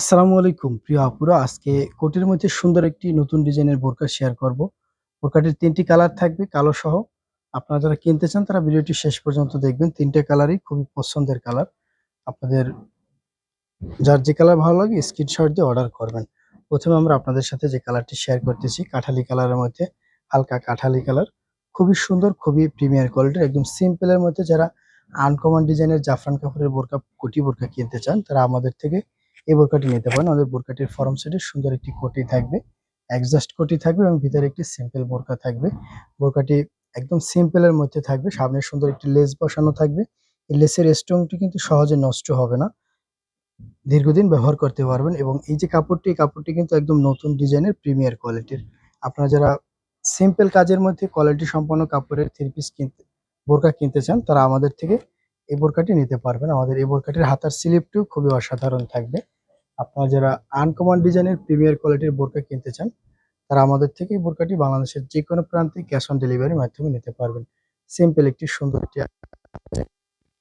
আসসালামু আলাইকুম প্রিয় আপুরা। আজকে কোটির মধ্যে সুন্দর একটি নতুন ডিজাইনের বোরকা শেয়ার করব। বোরকাটির ৩টি কালার থাকবে কালো সহ। আপনারা যারা কিনতে চান তারা ভিডিওটি শেষ পর্যন্ত দেখবেন। ৩টে কালারই খুবই পছন্দের কালার। আপনাদের যার যে কালার ভালো লাগে স্ক্রিনশট দিয়ে অর্ডার করবেন। প্রথমে আমরা আপনাদের সাথে যে কালারটি শেয়ার করতেছি কাঠালি কালারের মধ্যে, হালকা কাঠালি কালার। খুবই সুন্দর, খুবই প্রিমিয়ার কোয়ালিটির, একদম সিম্পলের মধ্যে যারা আনকমন ডিজাইনের জাফরান কাপড়ের বোরকা, কোটি বোরকা কিনতে চান তারা আমাদের থেকে এই বোরকাটি নিতে পারেন। আমাদের বোরকাটির ফরম সাইডে সুন্দর একটি কোটি থাকবে, অ্যাডজাস্ট কোটি থাকবে এবং ভিতরে একটি সিম্পল বোরকা থাকবে। বোরকাটি একদম সিম্পলের মধ্যে থাকবে, সামনে সুন্দর একটি লেস বসানো থাকবে। এই লেসের স্টোনটি কিন্তু সহজে নষ্ট হবে না, দীর্ঘদিন ব্যবহার করতে পারবেন। এবং এই যে কাপড়টি, এই কাপড়টি কিন্তু একদম নতুন ডিজাইনের প্রিমিয়ার কোয়ালিটির। আপনারা যারা সিম্পল কাজের মধ্যে কোয়ালিটি সম্পন্ন কাপড়ের থ্রি পিস কিনতে, বোরকা কিনতে চান তারা আমাদের থেকে এই বোরকাটি নিতে পারবেন। আমাদের এই বোরকাটির হাতার স্লিপটিও খুবই অসাধারণ থাকবে। আপনারা যারা আনকমন ডিজাইনের প্রিমিয়ার কোয়ালিটির বোরকা কিনতে চান তারা আমাদের থেকে এই বোরকাটি বাংলাদেশের যে কোনো প্রান্তে ক্যাশ অন ডেলিভারির মাধ্যমে নিতে পারবেন। সিম্পল একটি সুন্দর একটি,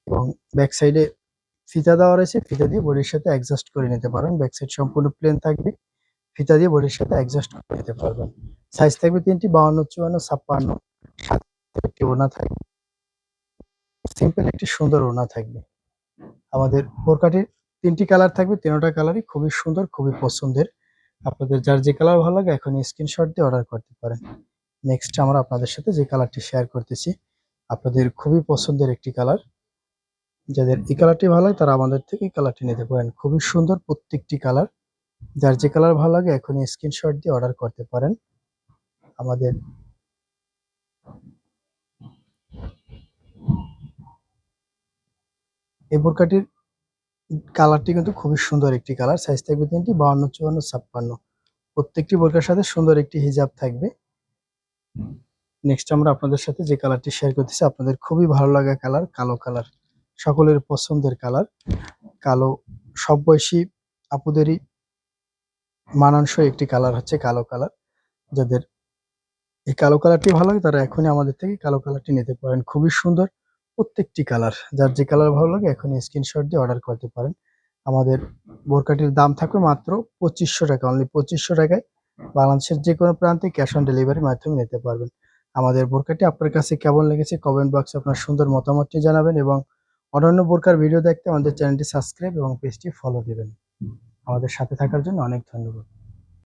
এবং ব্যাক সাইডে ফিতা দেওয়া রয়েছে, ফিতা দিয়ে বডির সাথে অ্যাডজাস্ট করে নিতে পারবেন। ব্যাক সাইড সম্পূর্ণ প্লেন থাকবে, ফিতা দিয়ে বডির সাথে অ্যাডজাস্ট করে নিতে পারবেন। সাইজ থাকবে ৩টি, ৫২, ৫৪, ৫৬, সাথে একটি ওড়না থাকবে, সিম্পল একটি সুন্দর ওড়না থাকবে। আমাদের বোরকাটির ৩টি কালার থাকবে, ৩টা কালারই খুবই সুন্দর, খুবই পছন্দের। আপনাদের যার যে কালার ভালো লাগে এখন স্ক্রিনশট দিয়ে অর্ডার করতে পারেন। নেক্সট আমরা আপনাদের সাথে যে কালারটি শেয়ার করতেছি আপনাদের খুবই পছন্দের একটি কালার। যাদের এই কালারটি ভালো লাগে তারা আমাদের থেকে এই কালারটি নিতে পারেন। খুবই সুন্দর প্রত্যেকটি কালার। যার যে কালার ভালো লাগে এখনই স্ক্রিনশট দিয়ে অর্ডার করতে পারেন। আমাদের এই বোরকাটির কালারটি কিন্তু খুবই সুন্দর একটি কালার। সাইজ থাকবে ৩টি, ৫২, ৫৪, ৫৬। প্রত্যেকটি বোরকার সাথে সুন্দর একটি হিজাব থাকবে। নেক্সট আমরা আপনাদের সাথে যে কালারটি শেয়ার করতেছি আপনাদের খুবই ভালো লাগা কালার, কালো কালার। সকলের পছন্দের কালার কালো। সব বয়সী আপুদেরই মানানসই একটি কালার হচ্ছে কালো কালার। যাদের এই কালো কালারটি ভালো লাগে তারা এখনই আমাদের থেকে কালো কালারটি নিতে পারেন। খুবই সুন্দর প্রত্যেকটি কালার। যার যে কালার ভালো লাগে এখনই স্ক্রিনশট দিয়ে অর্ডার করতে পারেন। আমাদের বোরকাটির দাম থাকবে মাত্র ২৫০০ টাকা, অনলি ২৫০০ টাকায় বাংলাদেশের যে কোনো প্রান্তে ক্যাশ অন ডেলিভারির মাধ্যমে নিতে পারবেন। আমাদের বোরকাটি আপনার কাছে কেমন লেগেছে কমেন্ট বক্সে আপনার সুন্দর মতামতটি জানাবেন, এবং অন্যান্য বোরকার ভিডিও দেখতে আমাদের চ্যানেলটি সাবস্ক্রাইব এবং পেজটি ফলো দিবেন। আমাদের সাথে থাকার জন্য অনেক ধন্যবাদ।